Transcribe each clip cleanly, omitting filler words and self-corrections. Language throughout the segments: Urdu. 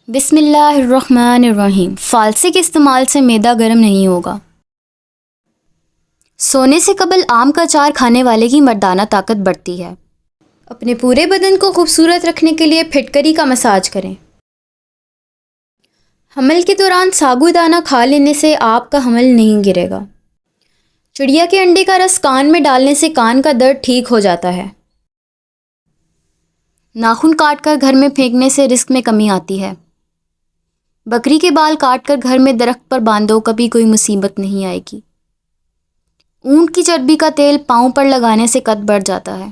بسم اللہ الرحمن الرحیم۔ فالسے کے استعمال سے معدہ گرم نہیں ہوگا۔ سونے سے قبل آم کا اچار کھانے والے کی مردانہ طاقت بڑھتی ہے۔ اپنے پورے بدن کو خوبصورت رکھنے کے لیے پھٹکری کا مساج کریں۔ حمل کے دوران ساگو دانہ کھا لینے سے آپ کا حمل نہیں گرے گا۔ چڑیا کے انڈے کا رس کان میں ڈالنے سے کان کا درد ٹھیک ہو جاتا ہے۔ ناخن کاٹ کر گھر میں پھینکنے سے رزق میں کمی آتی ہے۔ بکری کے بال کاٹ کر گھر میں درخت پر باندھو، کبھی کوئی مصیبت نہیں آئے گی۔ اونٹ کی چربی کا تیل پاؤں پر لگانے سے قد بڑھ جاتا ہے۔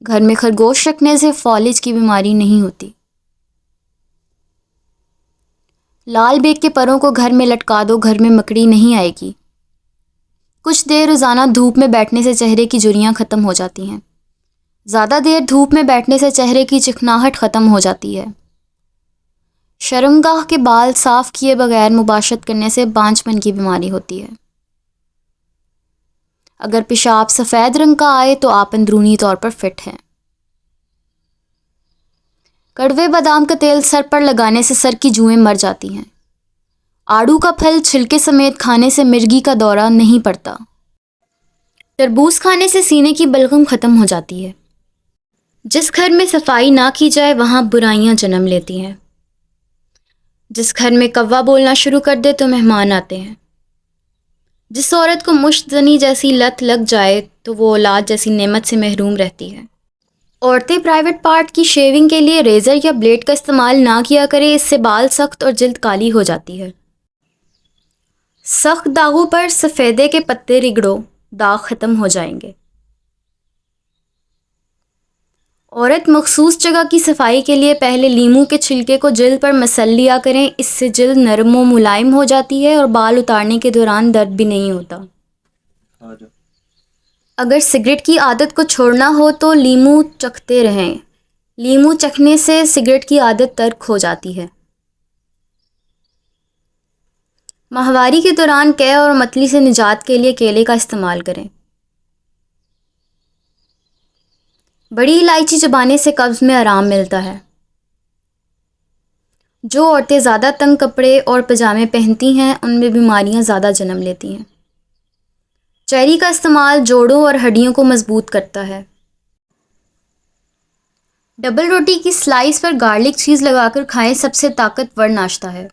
گھر میں خرگوش رکھنے سے فالج کی بیماری نہیں ہوتی۔ لال بیگ کے پروں کو گھر میں لٹکا دو، گھر میں مکڑی نہیں آئے گی۔ کچھ دیر روزانہ دھوپ میں بیٹھنے سے چہرے کی جھریاں ختم ہو جاتی ہیں۔ زیادہ دیر دھوپ میں بیٹھنے سے چہرے کی چکناہٹ ختم ہو جاتی ہے۔ شرمگاہ کے بال صاف کیے بغیر مباشرت کرنے سے بانجھ پن کی بیماری ہوتی ہے۔ اگر پیشاب سفید رنگ کا آئے تو آپ اندرونی طور پر فٹ ہیں۔ کڑوے بادام کا تیل سر پر لگانے سے سر کی جوئیں مر جاتی ہیں۔ آڑو کا پھل چھلکے سمیت کھانے سے مرگی کا دورہ نہیں پڑتا۔ تربوز کھانے سے سینے کی بلغم ختم ہو جاتی ہے۔ جس گھر میں صفائی نہ کی جائے وہاں برائیاں جنم لیتی ہیں۔ جس گھر میں کوا بولنا شروع کر دے تو مہمان آتے ہیں۔ جس عورت کو مشت زنی جیسی لت لگ جائے تو وہ اولاد جیسی نعمت سے محروم رہتی ہے۔ عورتیں پرائیویٹ پارٹ کی شیونگ کے لیے ریزر یا بلیڈ کا استعمال نہ کیا کریں، اس سے بال سخت اور جلد کالی ہو جاتی ہے۔ سخت داغوں پر سفیدے کے پتے رگڑو، داغ ختم ہو جائیں گے۔ عورت مخصوص جگہ کی صفائی کے لیے پہلے لیموں کے چھلکے کو جلد پر مسل لیا کریں، اس سے جلد نرم و ملائم ہو جاتی ہے اور بال اتارنے کے دوران درد بھی نہیں ہوتا۔ اگر سگریٹ کی عادت کو چھوڑنا ہو تو لیموں چکھتے رہیں۔ لیموں چکھنے سے سگریٹ کی عادت ترک ہو جاتی ہے۔ ماہواری کے دوران قے اور متلی سے نجات کے لیے کیلے کا استعمال کریں۔ بڑی الائچی چبانے سے قبض میں آرام ملتا ہے۔ جو عورتیں زیادہ تنگ کپڑے اور پجامے پہنتی ہیں ان میں بیماریاں زیادہ جنم لیتی ہیں۔ چیری کا استعمال جوڑوں اور ہڈیوں کو مضبوط کرتا ہے۔ ڈبل روٹی کی سلائس پر گارلک چیز لگا کر کھائیں، سب سے طاقتور ناشتہ ہے۔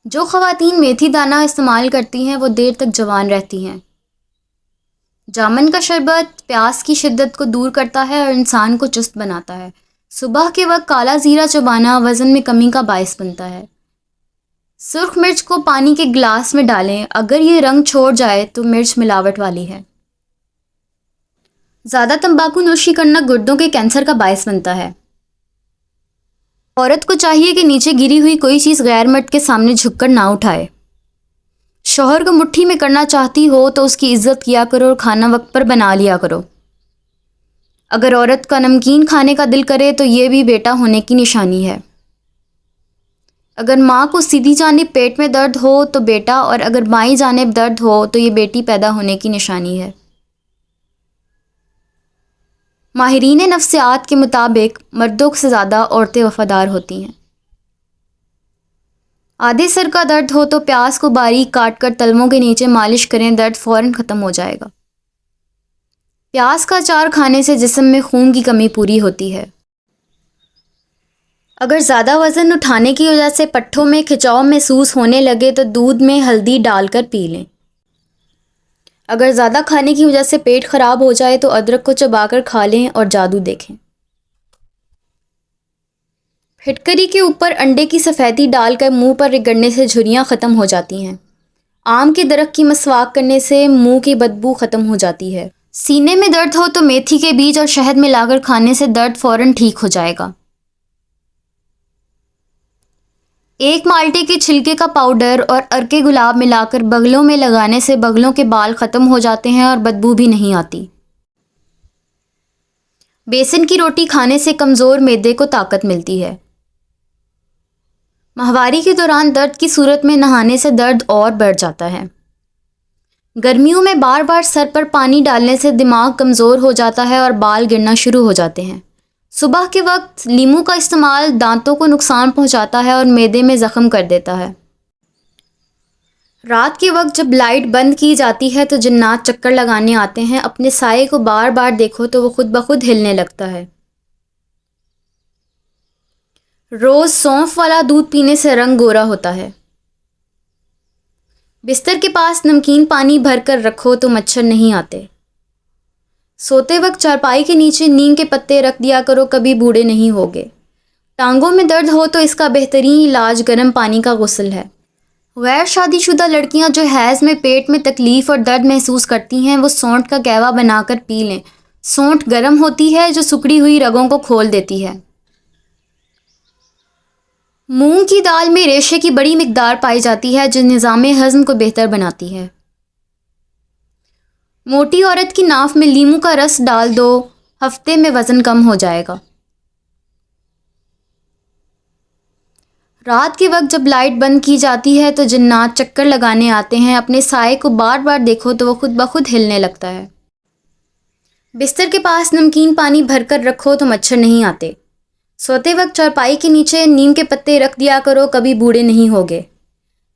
جو خواتین میتھی دانہ استعمال کرتی ہیں وہ دیر تک جوان رہتی ہیں۔ جامن کا شربت پیاس کی شدت کو دور کرتا ہے اور انسان کو چست بناتا ہے۔ صبح کے وقت کالا زیرہ چبانا وزن میں کمی کا باعث بنتا ہے۔ سرخ مرچ کو پانی کے گلاس میں ڈالیں، اگر یہ رنگ چھوڑ جائے تو مرچ ملاوٹ والی ہے۔ زیادہ تمباکو نوشی کرنا گردوں کے کینسر کا باعث بنتا ہے۔ عورت کو چاہیے کہ نیچے گری ہوئی کوئی چیز غیر مرد کے سامنے جھک کر نہ اٹھائے۔ شوہر کو مٹھی میں کرنا چاہتی ہو تو اس کی عزت کیا کرو اور کھانا وقت پر بنا لیا کرو۔ اگر عورت کا نمکین کھانے کا دل کرے تو یہ بھی بیٹا ہونے کی نشانی ہے۔ اگر ماں کو سیدھی جانب پیٹ میں درد ہو تو بیٹا، اور اگر بائیں جانب درد ہو تو یہ بیٹی پیدا ہونے کی نشانی ہے۔ ماہرین نفسیات کے مطابق مردوں سے زیادہ عورتیں وفادار ہوتی ہیں۔ آدھے سر کا درد ہو تو پیاز کو باریک کاٹ کر تلووں کے نیچے مالش کریں، درد فوراً ختم ہو جائے گا۔ پیاز کا اچار کھانے سے جسم میں خون کی کمی پوری ہوتی ہے۔ اگر زیادہ وزن اٹھانے کی وجہ سے پٹھوں میں کھچاؤ محسوس ہونے لگے تو دودھ میں ہلدی ڈال کر پی لیں۔ اگر زیادہ کھانے کی وجہ سے پیٹ خراب ہو جائے تو ادرک کو چبا کر کھا لیں اور جادو دیکھیں۔ پھٹکری کے اوپر انڈے کی سفیدی ڈال کر منہ پر رگڑنے سے جھریاں ختم ہو جاتی ہیں۔ آم کے درخت کی مسواک کرنے سے منہ کی بدبو ختم ہو جاتی ہے۔ سینے میں درد ہو تو میتھی کے بیج اور شہد ملا کر کھانے سے درد فوراً ٹھیک ہو جائے گا۔ ایک مالٹے کے چھلکے کا پاؤڈر اور ارک گلاب ملا کر بغلوں میں لگانے سے بغلوں کے بال ختم ہو جاتے ہیں اور بدبو بھی نہیں آتی۔ بیسن کی روٹی کھانے سے کمزور معدے کو طاقت ملتی ہے۔ ماہواری کے دوران درد کی صورت میں نہانے سے درد اور بڑھ جاتا ہے۔ گرمیوں میں بار بار سر پر پانی ڈالنے سے دماغ کمزور ہو جاتا ہے اور بال گرنا شروع ہو جاتے ہیں۔ صبح کے وقت لیموں کا استعمال دانتوں کو نقصان پہنچاتا ہے اور معدے میں زخم کر دیتا ہے۔ رات کے وقت جب لائٹ بند کی جاتی ہے تو جنات چکر لگانے آتے ہیں، اپنے سائے کو بار بار دیکھو تو وہ خود بخود ہلنے لگتا ہے۔ روز سونف والا دودھ پینے سے رنگ گورا ہوتا ہے۔ بستر کے پاس نمکین پانی بھر کر رکھو تو مچھر نہیں آتے۔ سوتے وقت چارپائی کے نیچے نیم کے پتے رکھ دیا کرو، کبھی بوڑھے نہیں ہوگے۔ ٹانگوں میں درد ہو تو اس کا بہترین علاج گرم پانی کا غسل ہے۔ غیر شادی شدہ لڑکیاں جو حیض میں پیٹ میں تکلیف اور درد محسوس کرتی ہیں وہ سونٹ کا قہوہ بنا کر پی لیں۔ سونٹ گرم ہوتی ہے جو سکڑی ہوئی رگوں کو کھول دیتی ہے۔ مونگ کی دال میں ریشے کی بڑی مقدار پائی جاتی ہے جو نظام ہضم کو بہتر بناتی ہے۔ موٹی عورت کی ناف میں لیموں کا رس ڈال دو، ہفتے میں وزن کم ہو جائے گا۔ رات کے وقت جب لائٹ بند کی جاتی ہے تو جنات چکر لگانے آتے ہیں، اپنے سائے کو بار بار دیکھو تو وہ خود بخود ہلنے لگتا ہے۔ بستر کے پاس نمکین پانی بھر کر رکھو تو مچھر نہیں آتے۔ سوتے وقت چارپائی کے نیچے نیم کے پتے رکھ دیا کرو، کبھی بوڑھے نہیں ہوگے۔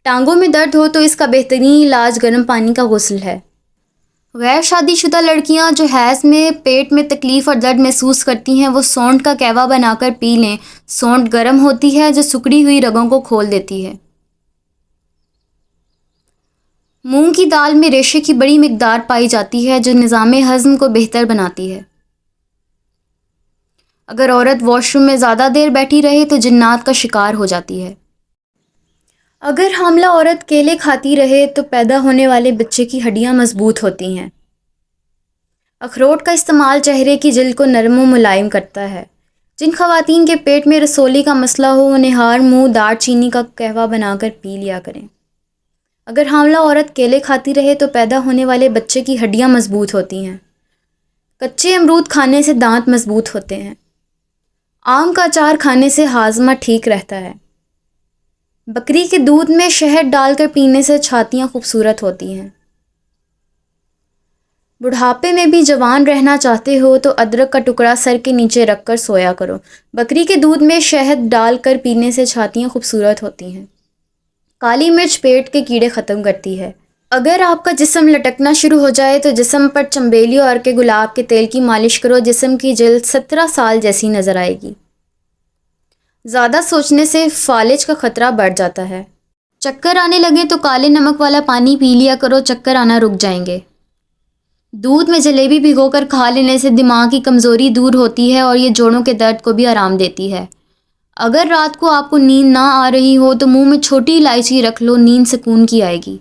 ٹانگوں میں درد ہو تو اس کا بہترین علاج گرم پانی کا غسل ہے۔ غیر شادی شدہ لڑکیاں جو حیض میں پیٹ میں تکلیف اور درد محسوس کرتی ہیں وہ سونٹ کا قہوہ بنا کر پی لیں۔ سونٹ گرم ہوتی ہے جو سکڑی ہوئی رگوں کو کھول دیتی ہے۔ مونگ کی دال میں ریشے کی بڑی مقدار پائی جاتی ہے جو نظام ہضم کو بہتر بناتی ہے۔ اگر عورت واش روم میں زیادہ دیر بیٹھی رہے تو جنات کا شکار ہو جاتی ہے۔ اگر حاملہ عورت کیلے کھاتی رہے تو پیدا ہونے والے بچے کی ہڈیاں مضبوط ہوتی ہیں۔ اخروٹ کا استعمال چہرے کی جلد کو نرم و ملائم کرتا ہے۔ جن خواتین کے پیٹ میں رسولی کا مسئلہ ہو وہ نہار منہ دار چینی کا قہوہ بنا کر پی لیا کریں۔ اگر حاملہ عورت کیلے کھاتی رہے تو پیدا ہونے والے بچے کی ہڈیاں مضبوط ہوتی ہیں۔ کچے امرود کھانے سے دانت مضبوط ہوتے ہیں۔ آم کا اچار کھانے سے ہاضمہ ٹھیک رہتا ہے۔ بکری کے دودھ میں شہد ڈال کر پینے سے چھاتیاں خوبصورت ہوتی ہیں۔ بڑھاپے میں بھی جوان رہنا چاہتے ہو تو ادرک کا ٹکڑا سر کے نیچے رکھ کر سویا کرو۔ بکری کے دودھ میں شہد ڈال کر پینے سے چھاتیاں خوبصورت ہوتی ہیں۔ کالی مرچ پیٹ کے کیڑے ختم کرتی ہے۔ اگر آپ کا جسم لٹکنا شروع ہو جائے تو جسم پر چنبیلی اور کے گلاب کے تیل کی مالش کرو، جسم کی جلد 17 سال جیسی نظر آئے گی۔ زیادہ سوچنے سے فالج کا خطرہ بڑھ جاتا ہے۔ چکر آنے لگے تو کالے نمک والا پانی پی لیا کرو، چکر آنا رک جائیں گے۔ دودھ میں جلیبی بھگو کر کھا لینے سے دماغ کی کمزوری دور ہوتی ہے اور یہ جوڑوں کے درد کو بھی آرام دیتی ہے۔ اگر رات کو آپ کو نیند نہ آ رہی ہو تو منہ میں چھوٹی الائچی رکھ لو، نیند سکون کی آئے گی۔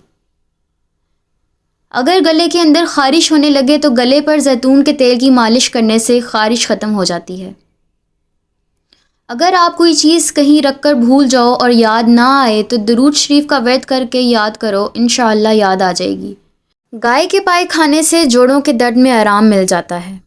اگر گلے کے اندر خارش ہونے لگے تو گلے پر زیتون کے تیل کی مالش کرنے سے خارش ختم ہو جاتی ہے۔ اگر آپ کوئی چیز کہیں رکھ کر بھول جاؤ اور یاد نہ آئے تو درود شریف کا ورد کر کے یاد کرو، انشاءاللہ یاد آ جائے گی۔ گائے کے پائے کھانے سے جوڑوں کے درد میں آرام مل جاتا ہے۔